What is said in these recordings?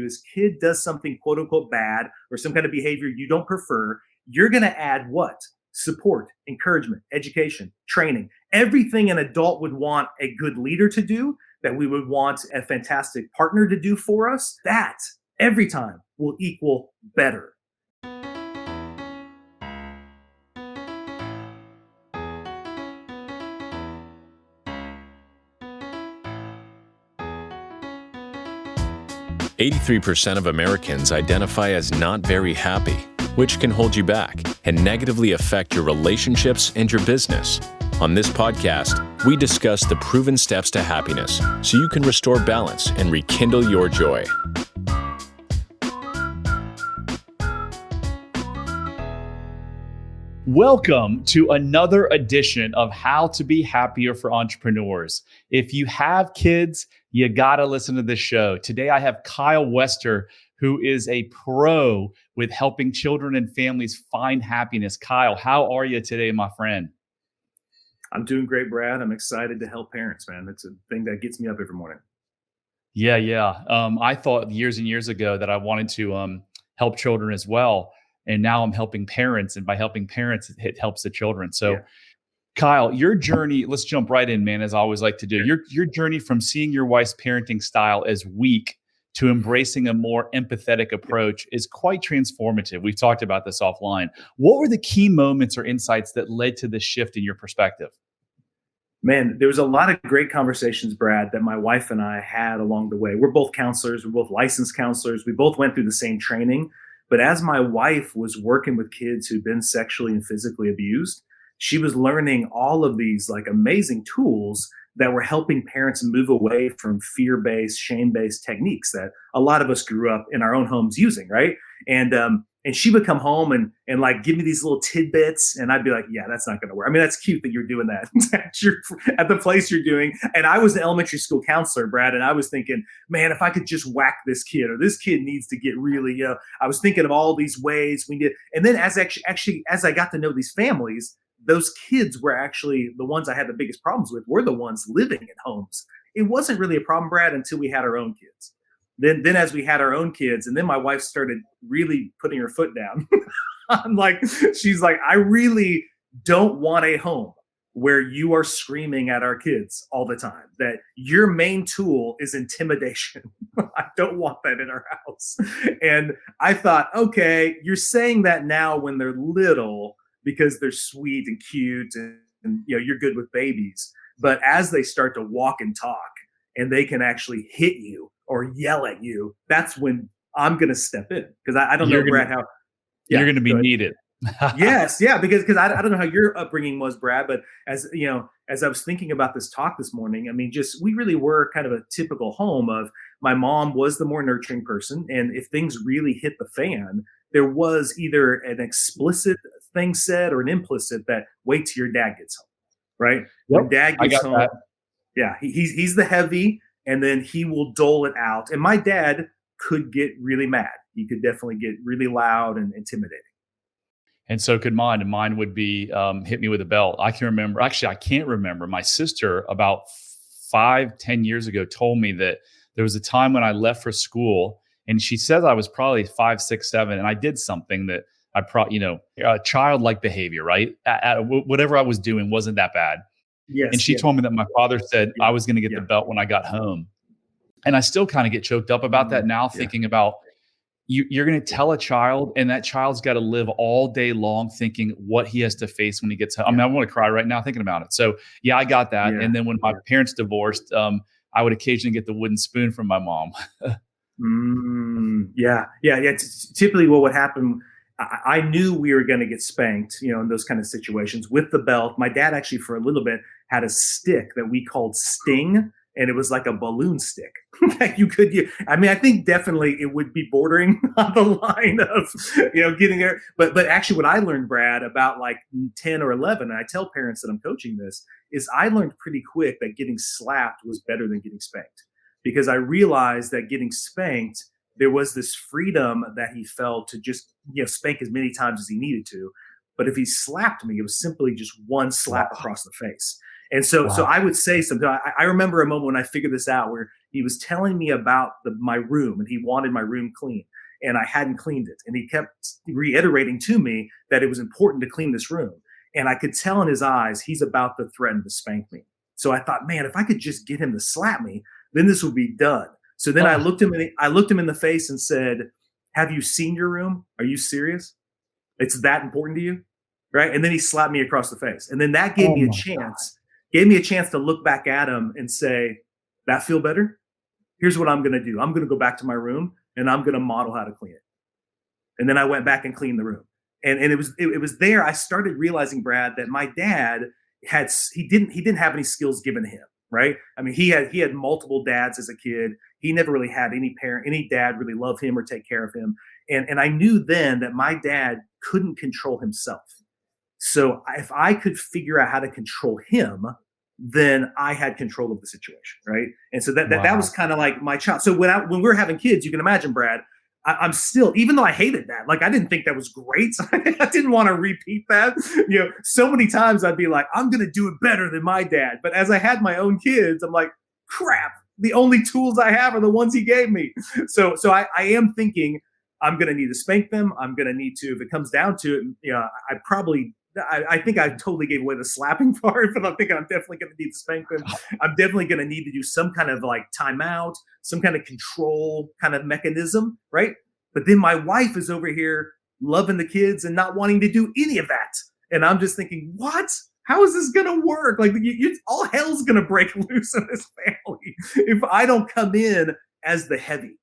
is kid does something quote unquote bad or some kind of behavior you don't prefer, you're going to add what? Support, encouragement, education, training, everything an adult would want a good leader to do, that we would want a fantastic partner to do for us, that every time will equal better. "83% of Americans identify as not very happy, which can hold you back and negatively affect your relationships and your business. On this podcast, we discuss the proven steps to happiness so you can restore balance and rekindle your joy. Welcome to another edition of How to Be Happier for Entrepreneurs. If you have kids, you got to listen to this show. Today, I have Kyle Wester, who is a pro with helping children and families find happiness. Kyle, how are you today, my friend? I'm doing great, Brad. I'm excited to help parents, man. That's a thing that gets me up every morning. Yeah. I thought years and years ago that I wanted to help children as well. And now I'm helping parents. And by helping parents, it helps the children. So, yeah. Kyle, your journey, let's jump right in, man, as I always like to do. Your journey from seeing your wife's parenting style as weak to embracing a more empathetic approach is quite transformative. We've talked about this offline. What were the key moments or insights that led to this shift in your perspective? Man, there was a lot of great conversations, Brad, that my wife and I had along the way. We're both counselors. We're both licensed counselors. We both went through the same training. But as my wife was working with kids who'd been sexually and physically abused, she was learning all of these like amazing tools that were helping parents move away from fear-based, shame-based techniques that a lot of us grew up in our own homes using, right? And she would come home and like give me these little tidbits, and I'd be like, yeah, that's not going to work. I mean, that's cute that you're doing that at the place you're doing. And I was an elementary school counselor, Brad, and I was thinking, man, if I could just whack this kid, or this kid needs to get really, I was thinking of all these ways we did. And then as I got to know these families, those kids were actually the ones I had the biggest problems with, were the ones living in homes. It wasn't really a problem, Brad, until we had our own kids. Then as we had our own kids, and then my wife started really putting her foot down. She's like, I really don't want a home where you are screaming at our kids all the time, that your main tool is intimidation. I don't want that in our house. And I thought, okay, you're saying that now when they're little because they're sweet and cute and you're good with babies. But as they start to walk and talk and they can actually hit you or yell at you, that's when I'm going to step in. Because I don't know, Brad, how you're going to be needed. Yes, yeah, because I don't know how your upbringing was, Brad, but as I was thinking about this talk this morning, I mean, we really were kind of a typical home of my mom was the more nurturing person, and if things really hit the fan, there was either an explicit thing said or an implicit that wait till your dad gets home, right? Yep, when dad gets home, that. Yeah, he's the heavy. And then he will dole it out. And my dad could get really mad. He could definitely get really loud and intimidating. And so could mine. And mine would be hit me with a belt. I can't remember. My sister about 5-10 years ago told me that there was a time when I left for school, and she said I was probably 5, 6, 7, and I did something that childlike behavior, right? Whatever I was doing wasn't that bad. Yes, and she told me that my father said I was going to get the belt when I got home. And I still kind of get choked up about that now, thinking about you're going to tell a child, and that child's got to live all day long thinking what he has to face when he gets home. I mean, I want to cry right now thinking about it. So I got that. Yeah. And then when my parents divorced, I would occasionally get the wooden spoon from my mom. Typically what would happen, I knew we were going to get spanked, in those kind of situations with the belt. My dad actually for a little bit had a stick that we called Sting, and it was like a balloon stick that you could use. I mean, I think definitely it would be bordering on the line of, getting there. But actually what I learned, Brad, about like 10 or 11, and I tell parents that I'm coaching this, is I learned pretty quick that getting slapped was better than getting spanked, because I realized that getting spanked, there was this freedom that he felt to just, spank as many times as he needed to. But if he slapped me, it was simply just one slap across the face. And so I would say something. I remember a moment when I figured this out where, He was telling me about my room, and he wanted my room clean, and I hadn't cleaned it. And he kept reiterating to me that it was important to clean this room. And I could tell in his eyes, he's about to threaten to spank me. So I thought, man, if I could just get him to slap me, then this would be done. So then I looked him in the face and said, have you seen your room? Are you serious? It's that important to you? Right. And then he slapped me across the face. And then that gave me a chance to look back at him and say, that feel better? Here's what I'm going to do. I'm going to go back to my room and I'm going to model how to clean it. And then I went back and cleaned the room. And it was there I started realizing, Brad, that my dad he didn't have any skills given to him, right? I mean, he had multiple dads as a kid. He never really had any dad really love him or take care of him. And I knew then that my dad couldn't control himself. So if I could figure out how to control him, then I had control of the situation, right? And so that was kind of like my child. So when we were having kids, you can imagine, Brad, I'm still, even though I hated that, like I didn't think that was great. I didn't want to repeat that. So many times I'd be like, I'm going to do it better than my dad. But as I had my own kids, I'm like, crap, the only tools I have are the ones he gave me. So I am thinking I'm going to need to spank them. I'm going to need to, if it comes down to it, I think I totally gave away the slapping part, but I'm thinking I'm definitely going to need to spank them. I'm definitely going to need to do some kind of like timeout, some kind of control kind of mechanism, right? But then my wife is over here loving the kids and not wanting to do any of that. And I'm just thinking, what? How is this going to work? Like all hell's going to break loose in this family if I don't come in as the heavy,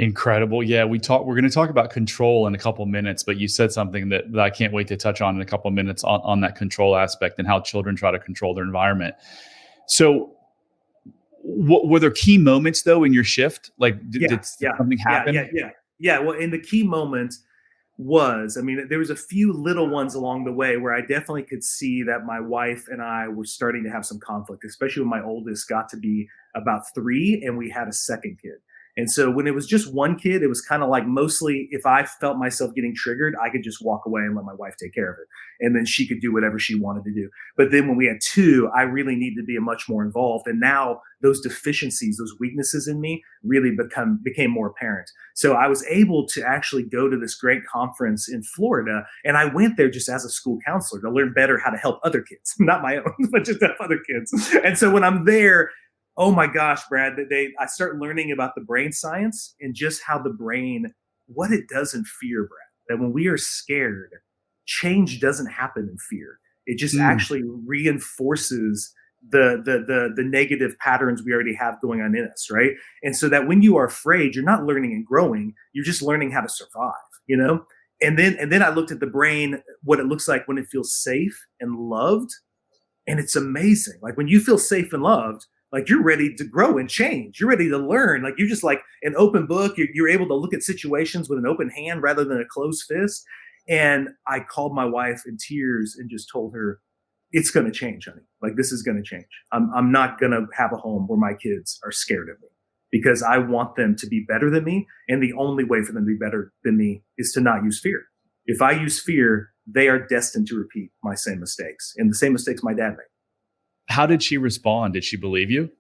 Incredible. Yeah, we're going to talk about control in a couple minutes, but you said something that I can't wait to touch on in a couple minutes on that control aspect and how children try to control their environment. So were there key moments though in your shift? Like did something happen? Yeah. Well, and the key moment was, there was a few little ones along the way where I definitely could see that my wife and I were starting to have some conflict, especially when my oldest got to be about 3 and we had a second kid. And so when it was just one kid, it was kind of like mostly if I felt myself getting triggered, I could just walk away and let my wife take care of it. And then she could do whatever she wanted to do. But then when we had 2, I really needed to be much more involved. And now those deficiencies, those weaknesses in me really became more apparent. So I was able to actually go to this great conference in Florida. And I went there just as a school counselor to learn better how to help other kids, not my own, but just help other kids. And so when I'm there, oh my gosh, Brad, I start learning about the brain science and just how the brain, what it does in fear, Brad. That when we are scared, change doesn't happen in fear. It just actually reinforces the negative patterns we already have going on in us, right? And so that when you are afraid, you're not learning and growing, you're just learning how to survive, And then I looked at the brain, what it looks like when it feels safe and loved. And it's amazing. Like when you feel safe and loved, like you're ready to grow and change. You're ready to learn. Like you're just like an open book. You're able to look at situations with an open hand rather than a closed fist. And I called my wife in tears and just told her, it's going to change, honey. Like this is going to change. I'm not going to have a home where my kids are scared of me because I want them to be better than me. And the only way for them to be better than me is to not use fear. If I use fear, they are destined to repeat my same mistakes and the same mistakes my dad made. How did she respond? Did she believe you?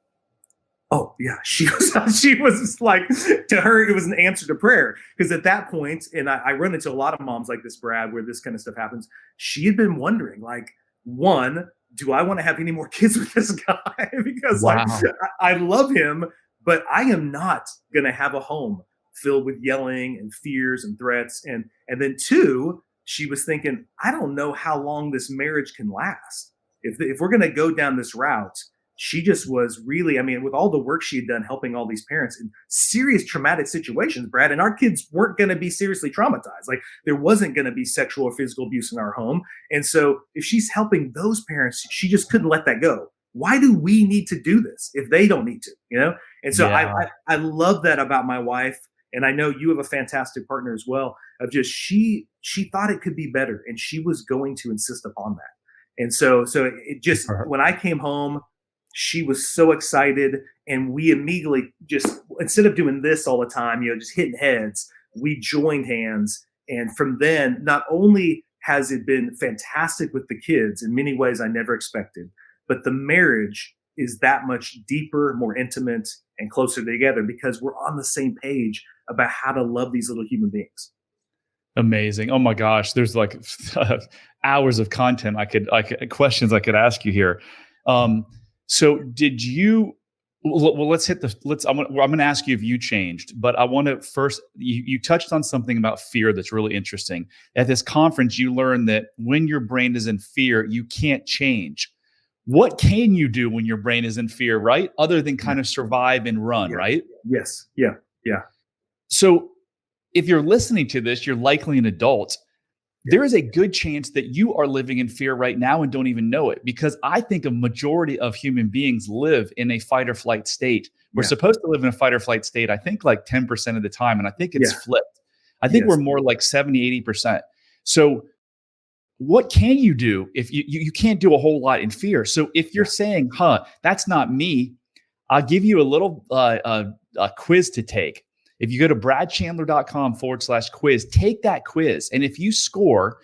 Oh yeah, she was like, to her, it was an answer to prayer. Because at that point, and I run into a lot of moms like this, Brad, where this kind of stuff happens. She had been wondering, like, one, do I want to have any more kids with this guy? Because like, I love him, but I am not going to have a home filled with yelling and fears and threats. And then 2, she was thinking, I don't know how long this marriage can last. If we're going to go down this route, she just was really, with all the work she had done helping all these parents in serious traumatic situations, Brad, and our kids weren't going to be seriously traumatized. Like there wasn't going to be sexual or physical abuse in our home. And so if she's helping those parents, she just couldn't let that go. Why do we need to do this if they don't need to, And so I love that about my wife. And I know you have a fantastic partner as well of just, she thought it could be better and she was going to insist upon that. And so it just, when I came home, she was so excited and we immediately just, instead of doing this all the time, just hitting heads, we joined hands. And from then, not only has it been fantastic with the kids in many ways I never expected, but the marriage is that much deeper, more intimate, and closer together because we're on the same page about how to love these little human beings. Amazing. Oh my gosh, there's like hours of content questions I could ask you here. So did you well, I'm going to ask you if you changed, but I want to first, you touched on something about fear that's really interesting. At this conference, you learned that when your brain is in fear, you can't change. What can you do when your brain is in fear, right? Other than kind of survive and run, right? Yes. Yeah. Yeah. So if you're listening to this, you're likely an adult. There is a good chance that you are living in fear right now and don't even know it, because I think a majority of human beings live in a fight or flight state. We're supposed to live in a fight or flight state, I think like 10% of the time. And I think it's flipped. I think we're more like 70, 80%. So what can you do if you can't do a whole lot in fear? So if you're saying, that's not me, I'll give you a little a quiz to take. If you go to bradchandler.com/quiz, take that quiz. And if you score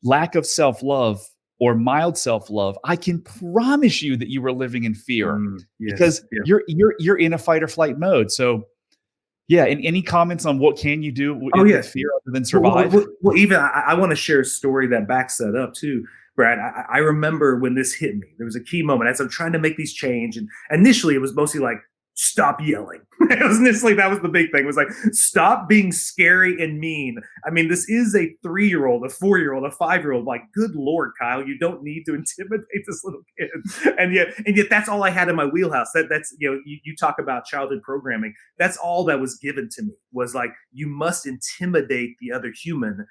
lack of self-love or mild self-love, I can promise you that you were living in fear because you're in a fight or flight mode. So and any comments on what can you do with fear other than survive? Well, even I want to share a story that backs that up too, Brad. I remember when this hit me. There was a key moment as I'm trying to make these change. And initially it was mostly like, stop yelling. It was initially, that was the big thing. It was like, stop being scary and mean. I mean, this is a 3-year-old, a 4-year-old, a 5-year-old. Like, good Lord, Kyle, you don't need to intimidate this little kid. And yet that's all I had in my wheelhouse. That's, you talk about childhood programming. That's all that was given to me was like, you must intimidate the other human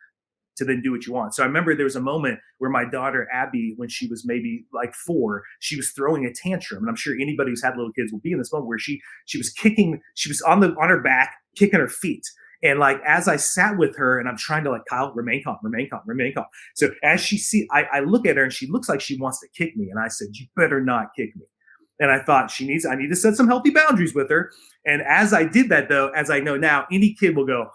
to then do what you want. So I remember there was a moment where my daughter, Abby, when she was maybe like 4, she was throwing a tantrum. And I'm sure anybody who's had little kids will be in this moment where she was kicking, she was on her back, kicking her feet. And like, as I sat with her and I'm trying to like, Kyle, remain calm, remain calm, remain calm. So as I look at her and she looks like she wants to kick me. And I said, you better not kick me. And I thought I need to set some healthy boundaries with her. And as I did that though, as I know now, any kid will go,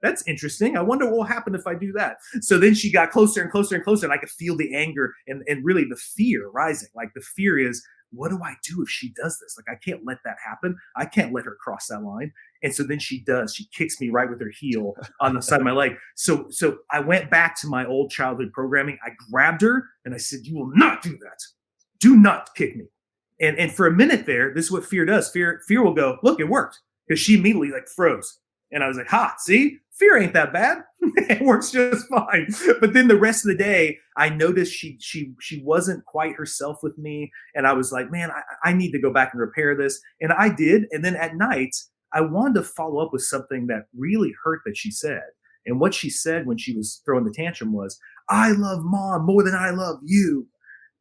that's interesting. I wonder what will happen if I do that. So then she got closer and closer and closer, and I could feel the anger and really the fear rising. Like the fear is, what do I do if she does this? Like, I can't let that happen. I can't let her cross that line. And so then she does. She kicks me right with her heel on the side of my leg. So I went back to my old childhood programming. I grabbed her and I said, you will not do that. Do not kick me. And for a minute there, this is what fear does. Fear will go, look, it worked. Because she immediately like froze. And I was like, see? Fear ain't that bad. It works just fine. But then the rest of the day, I noticed she wasn't quite herself with me. And I was like, man, I need to go back and repair this. And I did. And then at night, I wanted to follow up with something that really hurt that she said. And what she said when she was throwing the tantrum was, I love mom more than I love you.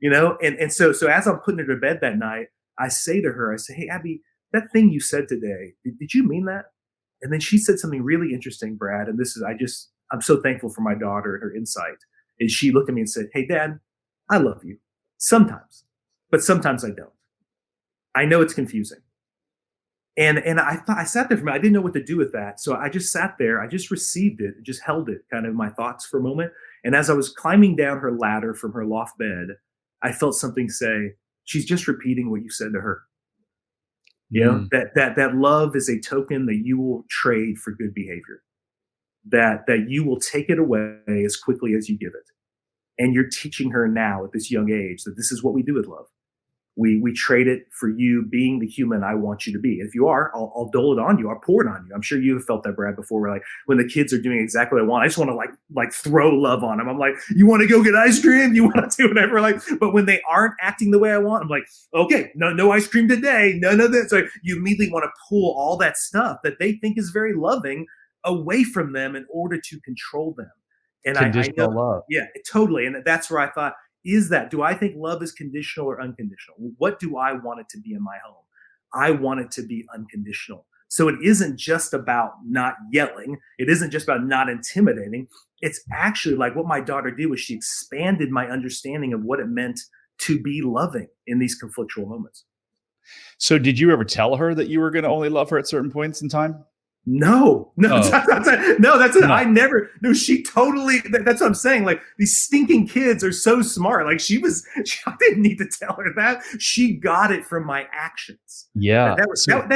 And so as I'm putting her to bed that night, I say to her, hey, Abby, that thing you said today, did you mean that? And then she said something really interesting, Brad. And this is, I'm so thankful for my daughter and her insight. And she looked at me and said, hey, Dad, I love you sometimes, but sometimes I don't. I know it's confusing. And I sat there for a minute. I didn't know what to do with that. So I just sat there. I just received it, just held it, kind of my thoughts for a moment. And as I was climbing down her ladder from her loft bed, I felt something say, she's just repeating what you said to her. That love is a token that you will trade for good behavior, that you will take it away as quickly as you give it. And you're teaching her now at this young age that this is what we do with love. We trade it for you being the human I want you to be. And if you are, I'll dole it on you. I'll pour it on you. I'm sure you have felt that, Brad, before, where like when the kids are doing exactly what I want, I just want to like throw love on them. I'm like, you want to go get ice cream? You want to do whatever? But when they aren't acting the way I want, I'm like, okay, no ice cream today. None of this. So you immediately want to pull all that stuff that they think is very loving away from them in order to control them. And I know, love. Yeah, totally. And that's where I thought, do I think love is conditional or unconditional? What do I want it to be in my home? I want it to be unconditional. So it isn't just about not yelling. It isn't just about not intimidating. It's actually like what my daughter did was she expanded my understanding of what it meant to be loving in these conflictual moments. So did you ever tell her that you were going to only love her at certain points in time? No, Oh, no, that's it. no, I never, no, she totally, that's what I'm saying. Like these stinking kids are so smart. Like I didn't need to tell her that. She got it from my actions. yeah. So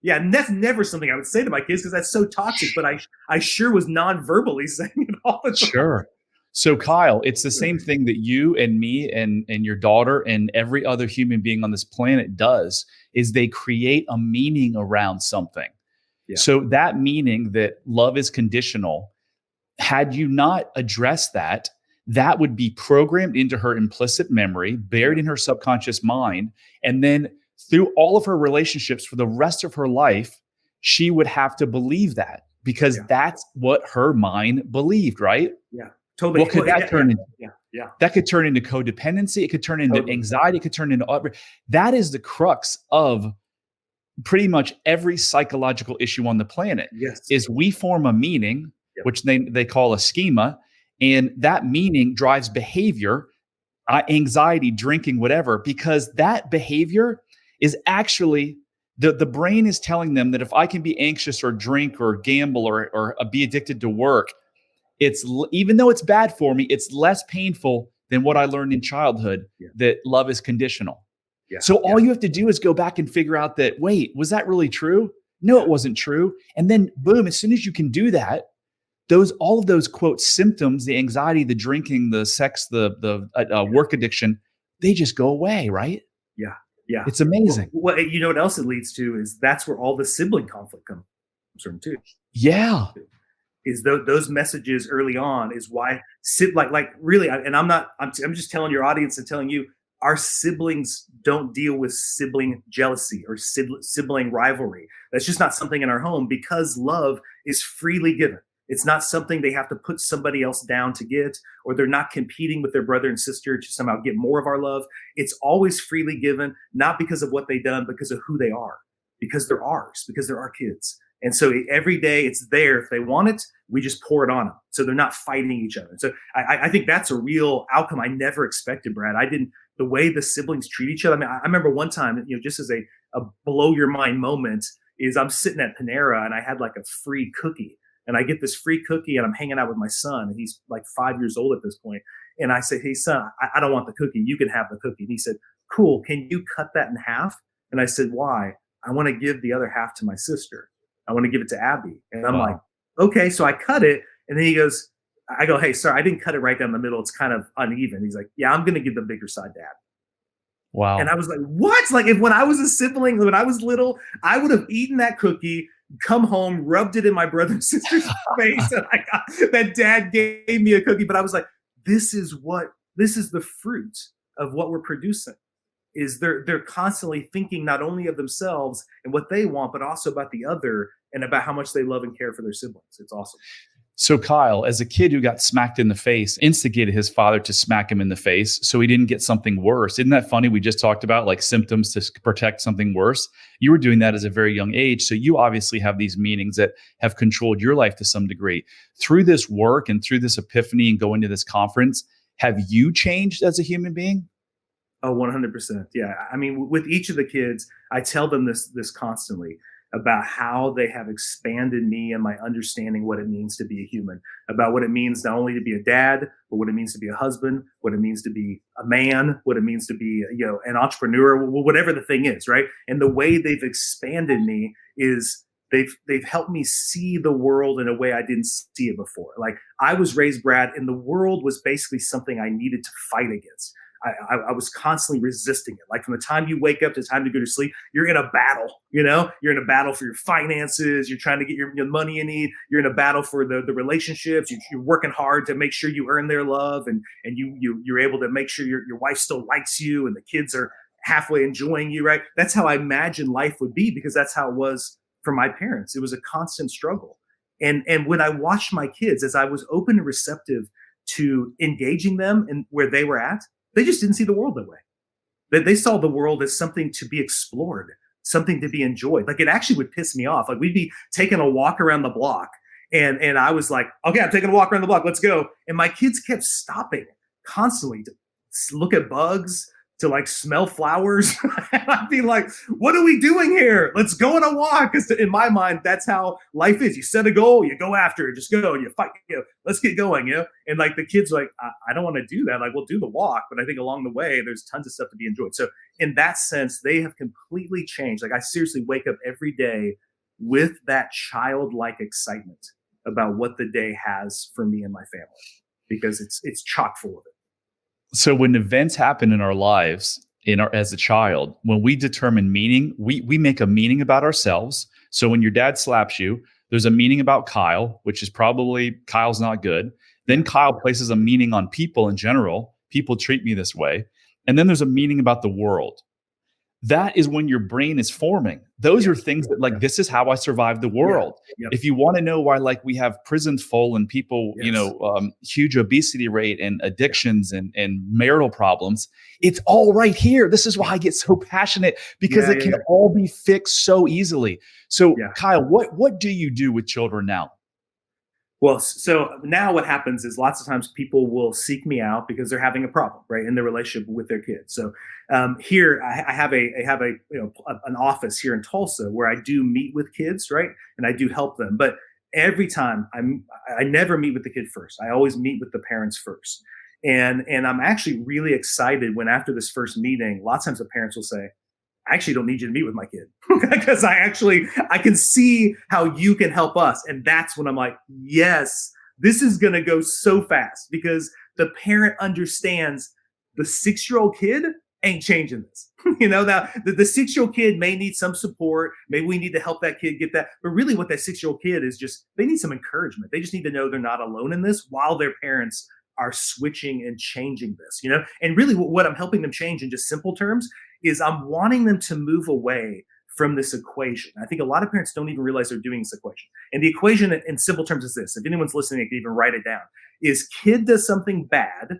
Yeah, and that's never something I would say to my kids because that's so toxic, but I sure was non-verbally saying it all the time. sure. So Kyle, it's the same thing that you and me and your daughter and every other human being on this planet does is they create a meaning around something. Yeah. So that meaning that love is conditional, had you not addressed that, that would be programmed into her implicit memory, buried in her subconscious mind. And then through all of her relationships for the rest of her life, she would have to believe that because that's what her mind believed, right? Yeah, totally. What could that turn into? Yeah. That could turn into codependency. It could turn into anxiety. It could turn into that is the crux of pretty much every psychological issue on the planet. Yes. Is we form a meaning, which they call a schema, and that meaning drives behavior, anxiety, drinking, whatever, because that behavior is actually the brain is telling them that if I can be anxious or drink or gamble or be addicted to work, it's even though it's bad for me, it's less painful than what I learned in childhood that love is conditional. Yeah. So all you have to do is go back and figure out that, wait, was that really true? No, it wasn't true. And then boom, as soon as you can do that, all of those quote symptoms, the anxiety, the drinking, the sex, the work addiction, they just go away, right? Yeah. Yeah. It's amazing. Well, you know what else it leads to is that's where all the sibling conflict comes from too. Yeah. Is those messages early on is why like really, and I'm just telling your audience and telling you, our siblings don't deal with sibling jealousy or sibling rivalry. That's just not something in our home because love is freely given. It's not something they have to put somebody else down to get, or they're not competing with their brother and sister to somehow get more of our love. It's always freely given, not because of what they've done, because of who they are, because they're ours, because they're our kids. And so every day it's there. If they want it, we just pour it on them. So they're not fighting each other. So I think that's a real outcome I never expected, Brad. The way the siblings treat each other. I mean, I remember one time, just as a blow your mind moment is I'm sitting at Panera and I had like a free cookie. And I get this free cookie and I'm hanging out with my son. And he's like 5 years old at this point. And I say, hey, son, I don't want the cookie. You can have the cookie. And he said, cool. Can you cut that in half? And I said, why? I want to give the other half to my sister. I want to give it to Abby. And I'm like, okay. So I cut it. And then I go, hey, sorry, I didn't cut it right down the middle. It's kind of uneven. He's like, yeah, I'm going to give the bigger side to Abby. Wow. And I was like, what? Like when I was a sibling, when I was little, I would have eaten that cookie, come home, rubbed it in my brother and sister's face. And I got that dad gave me a cookie. But I was like, this is the fruit of what we're producing. Is they're constantly thinking not only of themselves and what they want, but also about the other and about how much they love and care for their siblings. It's awesome. So Kyle, as a kid who got smacked in the face, instigated his father to smack him in the face so he didn't get something worse. Isn't that funny? We just talked about like symptoms to protect something worse. You were doing that as a very young age. So you obviously have these meanings that have controlled your life to some degree. Through this work and through this epiphany and going to this conference, have you changed as a human being? Oh, 100%. Yeah. I mean, with each of the kids, I tell them this constantly about how they have expanded me and my understanding what it means to be a human, about what it means not only to be a dad, but what it means to be a husband, what it means to be a man, what it means to be, an entrepreneur, whatever the thing is, right? And the way they've expanded me is they've helped me see the world in a way I didn't see it before. Like I was raised, Brad, and the world was basically something I needed to fight against. I was constantly resisting it. Like from the time you wake up to the time to go to sleep, you're in a battle, you're in a battle for your finances. You're trying to get your money you need. You're in a battle for the relationships. You're working hard to make sure you earn their love and you're able to make sure your wife still likes you and the kids are halfway enjoying you, right? That's how I imagined life would be because that's how it was for my parents. It was a constant struggle. And when I watched my kids, as I was open and receptive to engaging them and where they were at, they just didn't see the world that way. They saw the world as something to be explored, something to be enjoyed. Like it actually would piss me off. Like we'd be taking a walk around the block and I was like, okay, I'm taking a walk around the block. Let's go. And my kids kept stopping constantly to look at bugs, to like smell flowers. And I'd be like, what are we doing here? Let's go on a walk. Because in my mind, that's how life is. You set a goal, you go after it, just go, you fight, let's get going, And like the kids like, I don't want to do that. Like, we'll do the walk. But I think along the way, there's tons of stuff to be enjoyed. So in that sense, they have completely changed. Like I seriously wake up every day with that childlike excitement about what the day has for me and my family, because it's chock full of it. So when events happen in our lives, as a child, when we determine meaning, we make a meaning about ourselves. So when your dad slaps you, there's a meaning about Kyle, which is probably Kyle's not good. Then Kyle places a meaning on people in general. People treat me this way. And then there's a meaning about the world. That is when your brain is forming. Those are things that like, this is how I survive the world. Yep. If you want to know why, like we have prisons full and people, huge obesity rate and addictions and marital problems, it's all right here. This is why I get so passionate, because it can all be fixed so easily. So Kyle, what do you do with children now? Well, so now what happens is lots of times people will seek me out because they're having a problem, right, in their relationship with their kids. So here I have an office here in Tulsa where I do meet with kids, right, and I do help them. But every time I never meet with the kid first. I always meet with the parents first, and I'm actually really excited when after this first meeting, lots of times the parents will say, I actually don't need you to meet with my kid because I can see how you can help us. And that's when I'm like, yes, this is going to go so fast, because the parent understands the 6-year-old kid ain't changing this. Now the 6-year-old kid may need some support. Maybe we need to help that kid get that. But really what that 6-year-old kid is just, they need some encouragement. They just need to know they're not alone in this while their parents are switching and changing this, and really what I'm helping them change in just simple terms is I'm wanting them to move away from this equation. I think a lot of parents don't even realize they're doing this equation. And the equation in simple terms is this. If anyone's listening, they can even write it down. Is kid does something bad,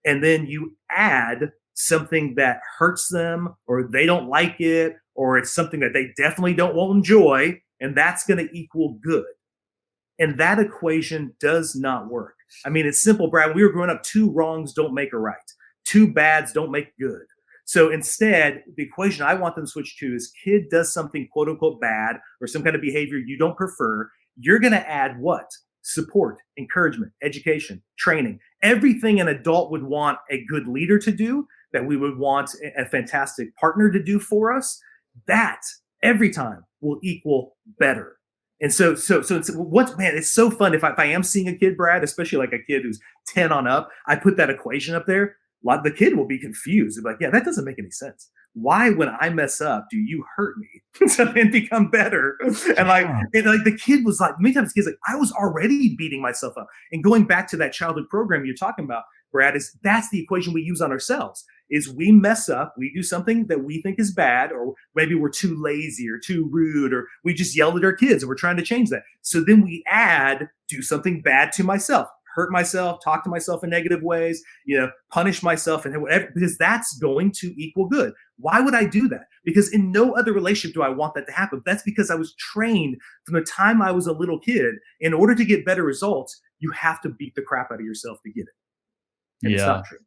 and then you add something that hurts them, or they don't like it, or it's something that they definitely won't enjoy, and that's going to equal good. And that equation does not work. I mean, it's simple, Brad. When we were growing up, 2 wrongs don't make a right. 2 bads don't make good. So instead, the equation I want them to switch to is kid does something quote unquote bad or some kind of behavior you don't prefer. You're going to add what? Support, encouragement, education, training, everything an adult would want a good leader to do, that we would want a fantastic partner to do for us. That every time will equal better. And so it's it's so fun. If I am seeing a kid, Brad, especially like a kid who's 10 on up, I put that equation up there. The kid will be confused. They'll be like, yeah, that doesn't make any sense. Why, when I mess up, do you hurt me to then become better? And the kid was like, many times the kid's like, I was already beating myself up. And going back to that childhood program you're talking about, Brad, that's the equation we use on ourselves. Is we mess up, we do something that we think is bad, or maybe we're too lazy or too rude, or we just yelled at our kids and we're trying to change that. So then we do something bad to myself, hurt myself, talk to myself in negative ways, punish myself and whatever, because that's going to equal good. Why would I do that? Because in no other relationship do I want that to happen. That's because I was trained from the time I was a little kid. In order to get better results, you have to beat the crap out of yourself to get it. And it's not true.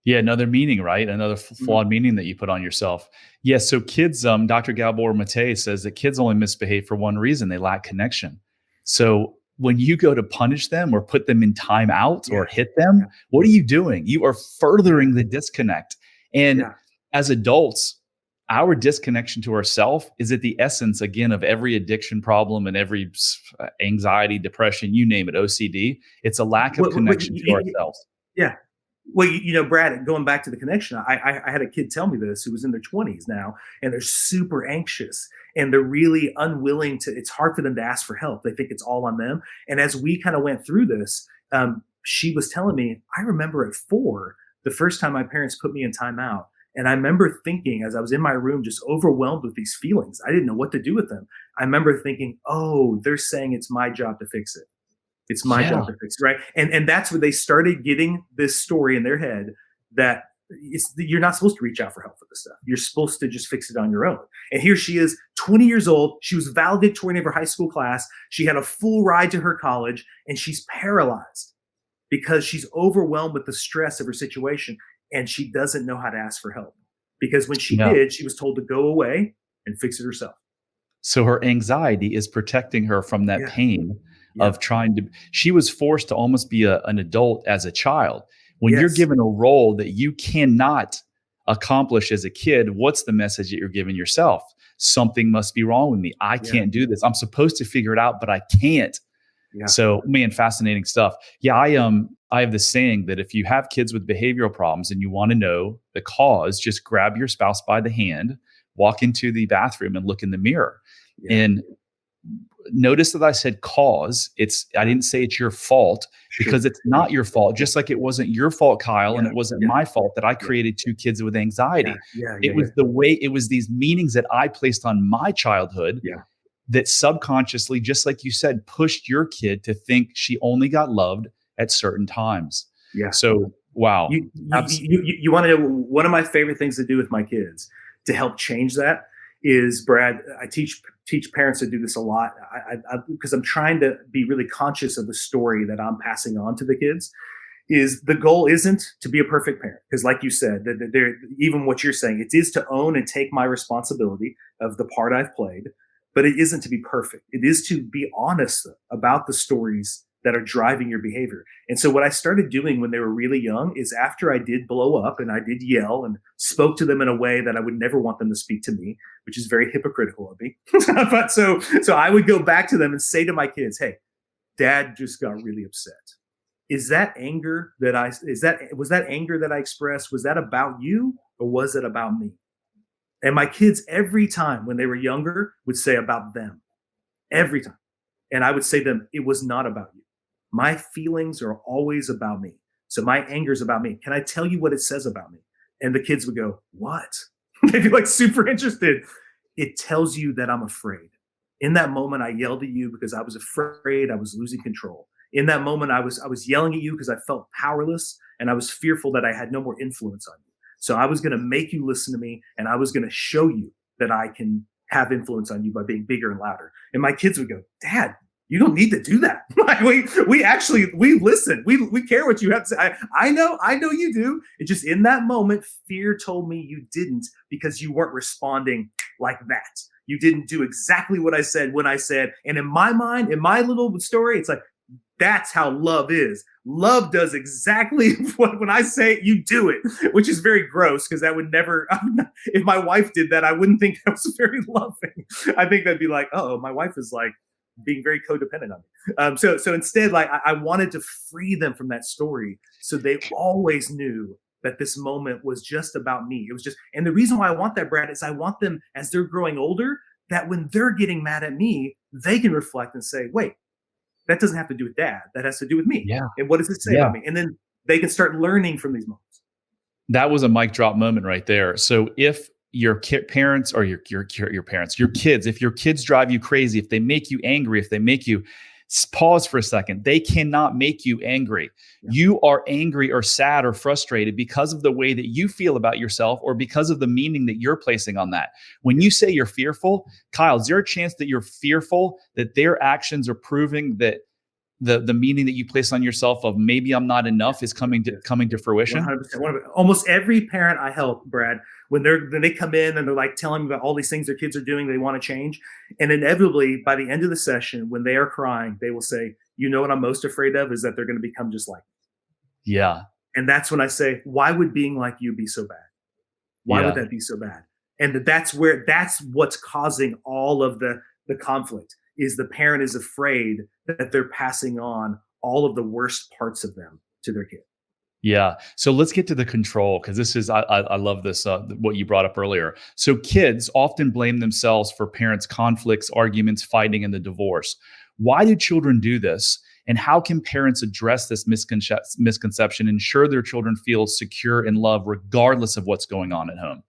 Yeah, another meaning, right? Another flawed meaning that you put on yourself. Yeah, so kids, Dr. Gabor Mate says that kids only misbehave for one reason: they lack connection. So when you go to punish them or put them in time out or hit them, what are you doing? You are furthering the disconnect. And as adults, our disconnection to ourselves is at the essence, again, of every addiction problem and every anxiety, depression, you name it, OCD. It's a lack of connection to ourselves. Yeah. Well, Brad, going back to the connection, I had a kid tell me this who was in their 20s now, and they're super anxious and they're really unwilling it's hard for them to ask for help. They think it's all on them. And as we kind of went through this, she was telling me, I remember at 4, the first time my parents put me in timeout. And I remember thinking, as I was in my room, just overwhelmed with these feelings, I didn't know what to do with them. I remember thinking, oh, they're saying it's my job to fix it. It's my job to fix it, right? And that's where they started getting this story in their head that you're not supposed to reach out for help for this stuff. You're supposed to just fix it on your own. And here she is, 20 years old. She was valedictorian of her high school class. She had a full ride to her college, and she's paralyzed because she's overwhelmed with the stress of her situation. and she doesn't know how to ask for help, because when she Yeah. did, she was told to go away and fix it herself. So her anxiety is protecting her from that Yeah. pain Yeah. of she was forced to almost be an adult as a child. When you're Yes. given a role that you cannot accomplish as a kid, what's the message that you're giving yourself? Something must be wrong with me. I can't do this. I'm supposed to figure it out, but I can't. Yeah. So, man, fascinating stuff. Yeah, I have this saying that if you have kids with behavioral problems and you want to know the cause, just grab your spouse by the hand, walk into the bathroom and look in the mirror. Yeah. And notice that I said cause. I didn't say it's your fault, because it's not your fault. Just like it wasn't your fault, Kyle, and it wasn't my fault that I created two kids with anxiety. It was these meanings that I placed on my childhood that subconsciously, just like you said, pushed your kid to think she only got loved at certain times. Yeah. So, wow. You want to know one of my favorite things to do with my kids to help change that is, Brad, I teach parents to do this a lot, because I'm trying to be really conscious of the story that I'm passing on to the kids. Is the goal isn't to be a perfect parent, because like you said, even what you're saying, it is to own and take my responsibility of the part I've played, but it isn't to be perfect. It is to be honest about the stories that are driving your behavior. And so what I started doing when they were really young is, after I did blow up and I did yell and spoke to them in a way that I would never want them to speak to me, which is very hypocritical of me. But so I would go back to them and say to my kids, hey, Dad just got really upset. Was that anger that I expressed? Was that about you, or was it about me? And my kids, every time when they were younger, would say about them. Every time. And I would say to them, it was not about you. My feelings are always about me. So my anger is about me. Can I tell you what it says about me? And the kids would go, what? They'd be like super interested. It tells you that I'm afraid. In that moment, I yelled at you because I was afraid I was losing control. In that moment, I was yelling at you because I felt powerless, and I was fearful that I had no more influence on you. So I was going to make you listen to me, and I was going to show you that I can have influence on you by being bigger and louder. And my kids would go, Dad, you don't need to do that. Like we listen. We care what you have to say. I know you do. It just, in that moment, fear told me you didn't, because you weren't responding like that. You didn't do exactly what I said when I said. And in my mind, in my little story, it's like, that's how love is. Love does exactly what, when I say it, you do it, which is very gross, because that would never, if my wife did that, I wouldn't think that was very loving. I think that'd be like, oh, my wife is like being very codependent on me. So instead, like, I wanted to free them from that story, so they always knew that this moment was just about me. It was just, and the reason why I want that, Brad, is I want them, as they're growing older, that when they're getting mad at me, they can reflect and say, wait, that doesn't have to do with Dad. That has to do with me. Yeah. And what does it say about me? And then they can start learning from these moments. That was a mic drop moment right there. So if your parents, or your parents, your kids, if your kids drive you crazy, if they make you angry, if they make you pause for a second, they cannot make you angry. Yeah. You are angry or sad or frustrated because of the way that you feel about yourself, or because of the meaning that you're placing on that. When you say you're fearful, Kyle, is there a chance that you're fearful that their actions are proving that the meaning that you place on yourself of maybe I'm not enough is coming to fruition? 100%. Almost every parent I help, Brad, when they come in and they're like telling me about all these things their kids are doing, they want to change. And inevitably, by the end of the session, when they are crying, they will say, you know what I'm most afraid of is that they're going to become just like me. Yeah. And that's when I say, why would being like you be so bad? Why would that be so bad? And that's what's causing all of the conflict, is the parent is afraid that they're passing on all of the worst parts of them to their kid. Yeah. So let's get to the control, because this is, I love this, what you brought up earlier. So kids often blame themselves for parents' conflicts, arguments, fighting, and the divorce. Why do children do this? And how can parents address this misconception, ensure their children feel secure and loved regardless of what's going on at home?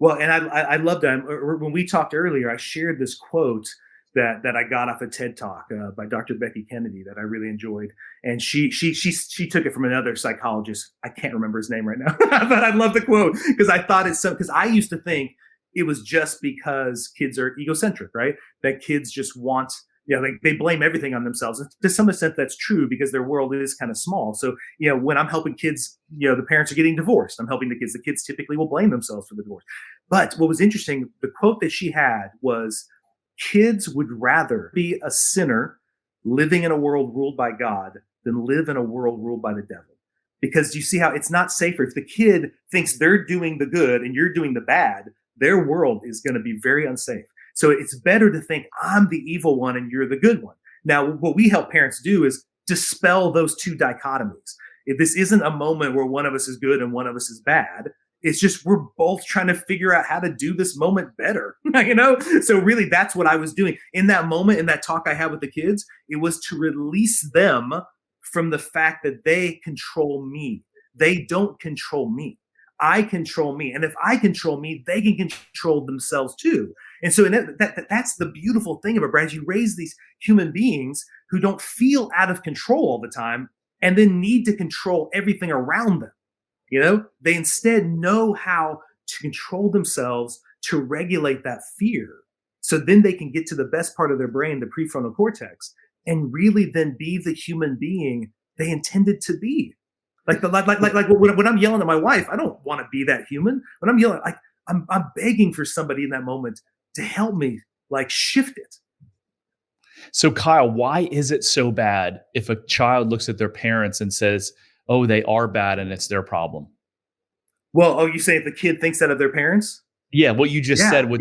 Well, and I love that. When we talked earlier, I shared this quote that I got off a TED Talk by Dr. Becky Kennedy that I really enjoyed. And she took it from another psychologist. I can't remember his name right now, but I love the quote, because I thought it's so, because I used to think it was just because kids are egocentric, right? That kids just want, Yeah, like they blame everything on themselves. And to some extent, that's true because their world is kind of small. So, when I'm helping kids, the parents are getting divorced. I'm helping the kids. The kids typically will blame themselves for the divorce. But what was interesting, the quote that she had was, kids would rather be a sinner living in a world ruled by God than live in a world ruled by the devil. Because you see how it's not safer. If the kid thinks they're doing the good and you're doing the bad, their world is going to be very unsafe. So it's better to think I'm the evil one and you're the good one. Now, what we help parents do is dispel those two dichotomies. If this isn't a moment where one of us is good and one of us is bad, it's just we're both trying to figure out how to do this moment better, So really, that's what I was doing in that moment, in that talk I had with the kids. It was to release them from the fact that they control me. They don't control me. I control me. And if I control me, they can control themselves too. And so that's the beautiful thing about Brad. You raise these human beings who don't feel out of control all the time and then need to control everything around them. They instead know how to control themselves, to regulate that fear. So then they can get to the best part of their brain, the prefrontal cortex, and really then be the human being they intended to be. Like when I'm yelling at my wife, I don't want to be that human. When I'm yelling, I'm begging for somebody in that moment to help me shift it. So Kyle, why is it so bad if a child looks at their parents and says, oh, they are bad and it's their problem? Well, you say if the kid thinks that of their parents? Yeah, what you just said. Why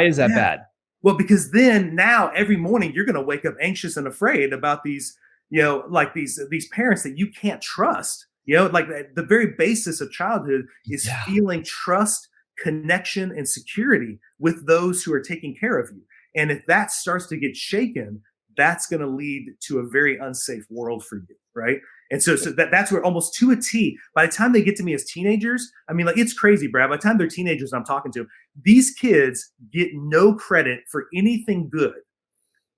is that bad? Well, because then now every morning you're going to wake up anxious and afraid about these, these parents that you can't trust. The very basis of childhood is feeling trust, connection, and security with those who are taking care of you. And if that starts to get shaken, that's going to lead to a very unsafe world for you, right? And so that's where almost to a T, by the time they get to me as teenagers, it's crazy, Brad. By the time they're teenagers I'm talking to, these kids get no credit for anything good.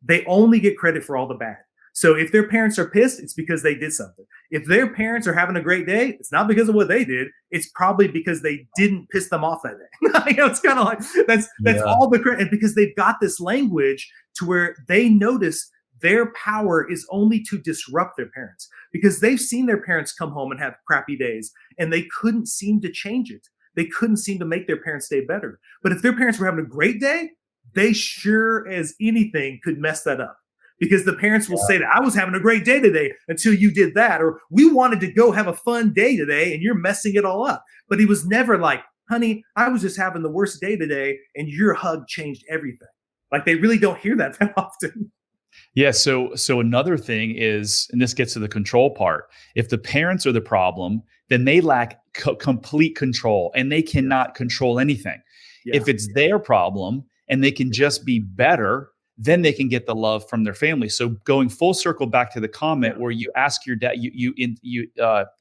They only get credit for all the bad. So if their parents are pissed, it's because they did something. If their parents are having a great day, it's not because of what they did. It's probably because they didn't piss them off that day. It's kind of like that's all the credit, because they've got this language to where they notice their power is only to disrupt their parents, because they've seen their parents come home and have crappy days and they couldn't seem to change it. They couldn't seem to make their parents' day better. But if their parents were having a great day, they sure as anything could mess that up. Because the parents will say that I was having a great day today until you did that, or we wanted to go have a fun day today and you're messing it all up. But he was never like, honey, I was just having the worst day today and your hug changed everything. They really don't hear that often. Yeah. So another thing is, and this gets to the control part, if the parents are the problem, then they lack complete control and they cannot control anything. Yeah. If it's their problem and they can just be better, then they can get the love from their family. So going full circle back to the comment where you ask your dad, you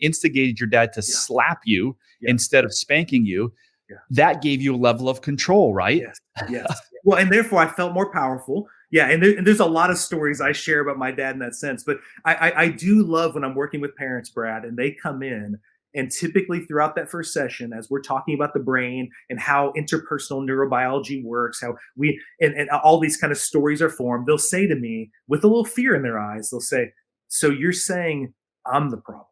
instigated your dad to slap you instead of spanking you. Yeah. That gave you a level of control, right? Yes. Well, and therefore I felt more powerful. Yeah. And there's a lot of stories I share about my dad in that sense, but I do love when I'm working with parents, Brad, and they come in. And typically throughout that first session, as we're talking about the brain and how interpersonal neurobiology works, how we, and all these kind of stories are formed, they'll say to me with a little fear in their eyes, they'll say, so you're saying I'm the problem,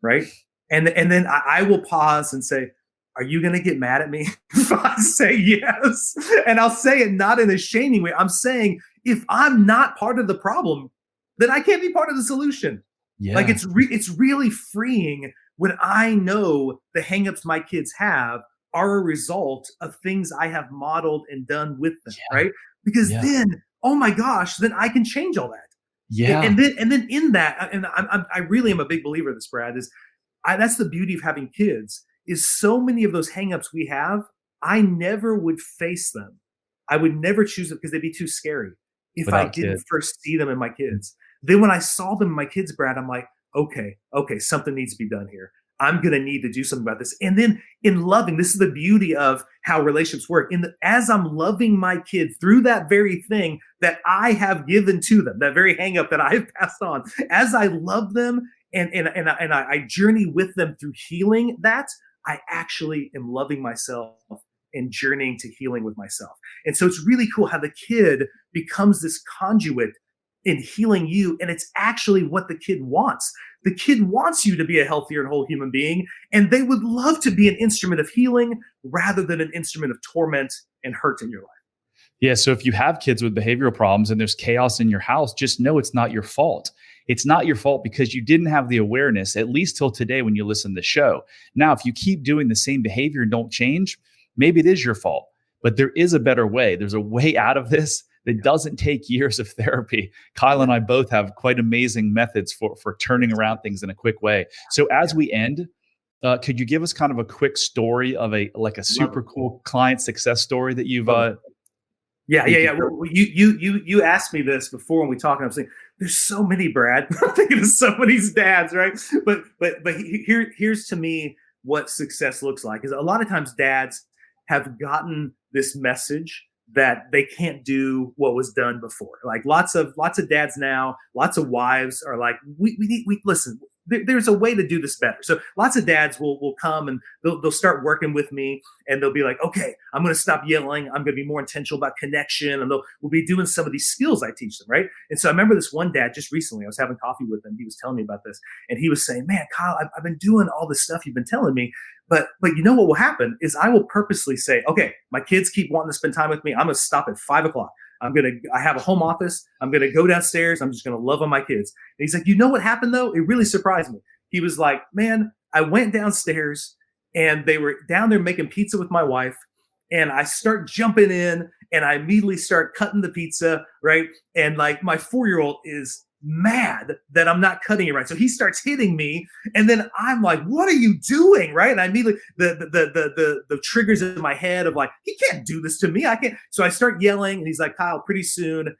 right? And then I will pause and say, are you going to get mad at me if I say yes? And I'll say it not in a shaming way. I'm saying if I'm not part of the problem, then I can't be part of the solution. Yeah. It's really freeing when I know the hangups my kids have are a result of things I have modeled and done with them, right? Because then, oh my gosh, then I can change all that. Yeah. And then in that, and I really am a big believer of this, Brad, that's the beauty of having kids, is so many of those hangups we have, I never would face them. I would never choose it because they'd be too scary if I didn't first see them in my kids. Then when I saw them in my kids, Brad, I'm like, okay, something needs to be done here. I'm going to need to do something about this. And then in loving, this is the beauty of how relationships work. As I'm loving my kids through that very thing that I have given to them, that very hang up that I've passed on, as I love them and I journey with them through healing that, I actually am loving myself and journeying to healing with myself. And so it's really cool how the kid becomes this conduit in healing you. And it's actually what the kid wants. The kid wants you to be a healthier and whole human being. And they would love to be an instrument of healing rather than an instrument of torment and hurt in your life. Yeah. So if you have kids with behavioral problems and there's chaos in your house, just know it's not your fault. It's not your fault because you didn't have the awareness, at least till today when you listen to the show. Now, if you keep doing the same behavior and don't change, maybe it is your fault. But there is a better way. There's a way out of this that doesn't take years of therapy. Kyle and I both have quite amazing methods for turning around things in a quick way. So as we end, could you give us kind of a quick story of a super cool client success story that you've Yeah. Well, you asked me this before when we talked. I'm saying there's so many, Brad. I'm thinking of so many dads, right? But here's to me what success looks like. Is a lot of times dads have gotten this message that they can't do what was done before. Like lots of dads now, lots of wives are like, we listen. There's a way to do this better. So lots of dads will come and they'll start working with me and they'll be like, okay, I'm going to stop yelling. I'm going to be more intentional about connection. And we'll be doing some of these skills I teach them. Right. And so I remember this one dad just recently, I was having coffee with him. He was telling me about this and he was saying, man, Kyle, I've been doing all this stuff you've been telling me, but you know what will happen is I will purposely say, okay, my kids keep wanting to spend time with me. I'm going to stop at 5:00. I have a home office. I'm going to go downstairs. I'm just going to love on my kids. And he's like, you know what happened though? It really surprised me. He was like, man, I went downstairs and they were down there making pizza with my wife. And I start jumping in and I immediately start cutting the pizza. Right. And like my 4-year-old is mad that I'm not cutting it right. So he starts hitting me. And then I'm like, what are you doing? Right. And I immediately, the triggers in my head of like, he can't do this to me. I can't. So I start yelling and he's like, Kyle, pretty soon,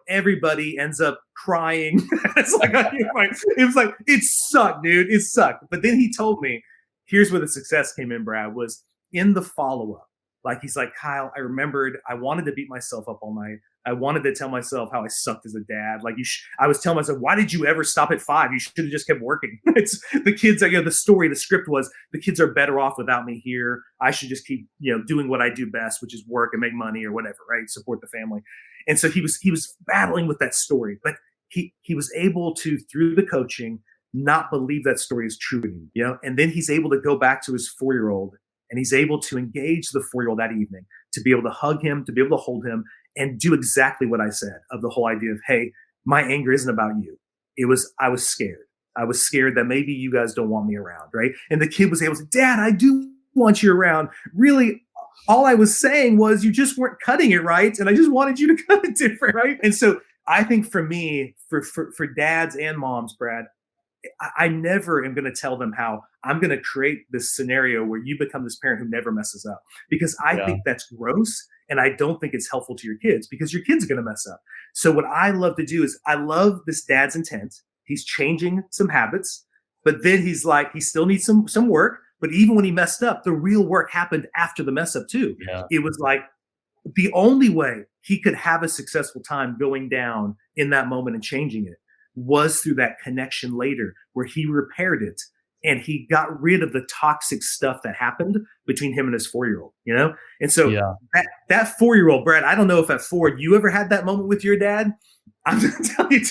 everybody ends up crying. It's like, it was like, it sucked, dude. It sucked. But then he told me, here's where the success came in, Brad, was in the follow-up. Like, he's like, Kyle, I remembered I wanted to beat myself up all night. I wanted to tell myself how I sucked as a dad. Like I was telling myself, why did you ever stop at 5? You should have just kept working. It's the kids, the script was the kids are better off without me here. I should just keep, doing what I do best, which is work and make money or whatever, right? Support the family. And so he was battling with that story, but he was able to, through the coaching, not believe that story is true anymore, and then he's able to go back to his 4-year-old and he's able to engage the 4-year-old that evening, to be able to hug him, to be able to hold him and do exactly what I said of the whole idea of, hey, my anger isn't about you. I was scared. I was scared that maybe you guys don't want me around, right? And the kid was able to say, Dad, I do want you around. Really, all I was saying was you just weren't cutting it right. And I just wanted you to cut it different, right? And so I think for me, for dads and moms, Brad, I never am going to tell them how I'm going to create this scenario where you become this parent who never messes up, because I think that's gross. And I don't think it's helpful to your kids because your kids are going to mess up. So what I love to do is I love this dad's intent. He's changing some habits, but then he's like, he still needs some work. But even when he messed up, the real work happened after the mess up too. Yeah. It was like the only way he could have a successful time going down in that moment and changing it was through that connection later where he repaired it and he got rid of the toxic stuff that happened between him and his 4-year-old, And so that 4-year-old, Brad, I don't know if at 4, you ever had that moment with your dad? I'm going to tell you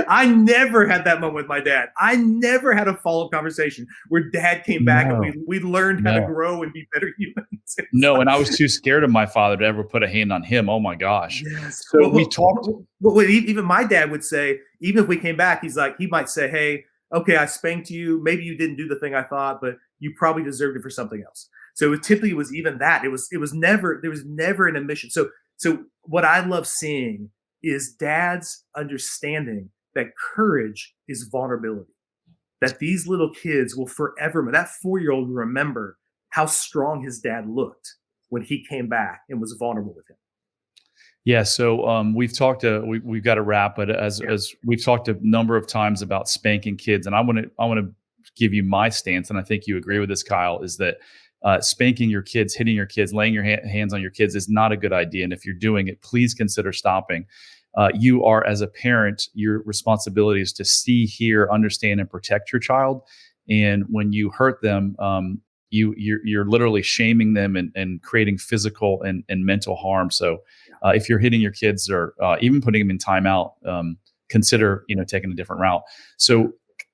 I never had that moment with my dad. I never had a follow-up conversation where dad came back and we learned how to grow and be better humans. No, and I was too scared of my father to ever put a hand on him. Oh my gosh. Yes. So we talked. Even my dad would say, even if we came back, he might say, hey, okay, I spanked you. Maybe you didn't do the thing I thought, but you probably deserved it for something else. So it typically was even that. There was never an admission. So what I love seeing is dads understanding that courage is vulnerability, that these little kids will forever, that 4-year-old will remember how strong his dad looked when he came back and was vulnerable with him. Yeah. So we've talked we've got to wrap, but as we've talked a number of times about spanking kids, and I want to give you my stance, and I think you agree with this, Kyle, is that spanking your kids, hitting your kids, laying your hands on your kids is not a good idea. And if you're doing it, please consider stopping. You are, as a parent, your responsibility is to see, hear, understand, and protect your child. And when you hurt them, you're literally shaming them and creating physical and mental harm. So if you're hitting your kids or even putting them in timeout, consider taking a different route. So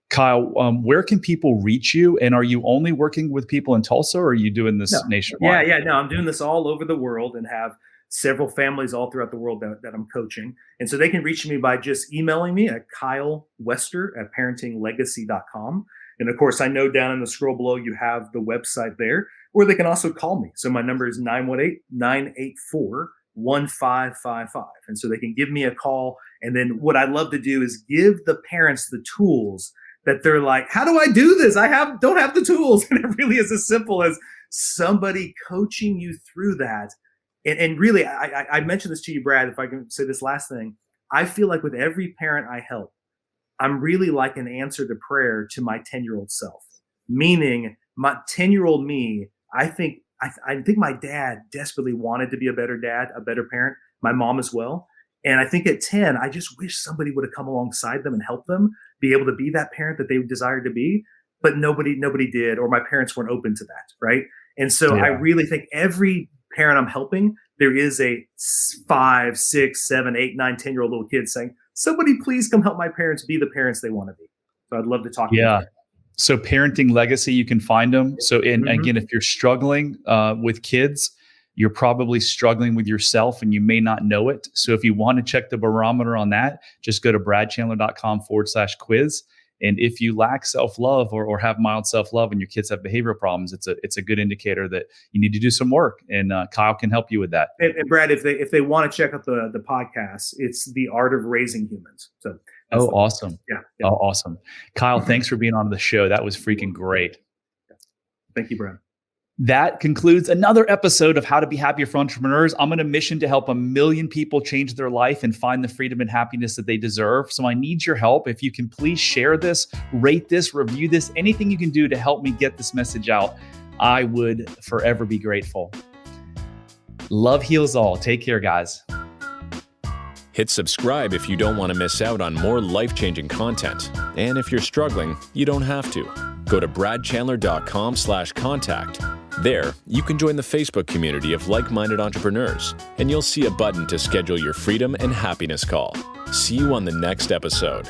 Kyle, where can people reach you? And are you only working with people in Tulsa, or are you doing this nationwide? No, I'm doing this all over the world and have several families all throughout the world that I'm coaching. And so they can reach me by just emailing me at kylewester@parentinglegacy.com. And of course, I know down in the scroll below, you have the website there, or they can also call me. So my number is 918-984-1555. And so they can give me a call. And then what I love to do is give the parents the tools that they're like, how do I do this? Don't have the tools. And it really is as simple as somebody coaching you through that. And really, I mentioned this to you, Brad, if I can say this last thing. I feel like with every parent I help, I'm really like an answer to prayer to my 10-year-old self. Meaning my 10-year-old me, I think my dad desperately wanted to be a better dad, a better parent, my mom as well. And I think at 10, I just wish somebody would have come alongside them and helped them be able to be that parent that they desired to be. But nobody did, or my parents weren't open to that, right? And so I really think every parent I'm helping, there is a 5, 6, 7, 8, 9, 10-year-old little kid saying, somebody please come help my parents be the parents they want to be. So I'd love to talk to you. So Parenting Legacy, you can find them. So again, if you're struggling with kids, you're probably struggling with yourself and you may not know it. So if you want to check the barometer on that, just go to bradchandler.com/quiz. And if you lack self-love or have mild self-love and your kids have behavioral problems, it's a good indicator that you need to do some work. And Kyle can help you with that. And Brad, if they want to check out the podcast, it's The Art of Raising Humans. So awesome. Yeah. Oh, awesome. Kyle, thanks for being on the show. That was freaking great. Thank you, Brad. That concludes another episode of How to Be Happier for Entrepreneurs. I'm on a mission to help 1 million people change their life and find the freedom and happiness that they deserve. So I need your help. If you can please share this, rate this, review this, anything you can do to help me get this message out, I would forever be grateful. Love heals all. Take care, guys. Hit subscribe if you don't want to miss out on more life-changing content. And if you're struggling, you don't have to. Go to bradchandler.com/contact. There, you can join the Facebook community of like-minded entrepreneurs, and you'll see a button to schedule your freedom and happiness call. See you on the next episode.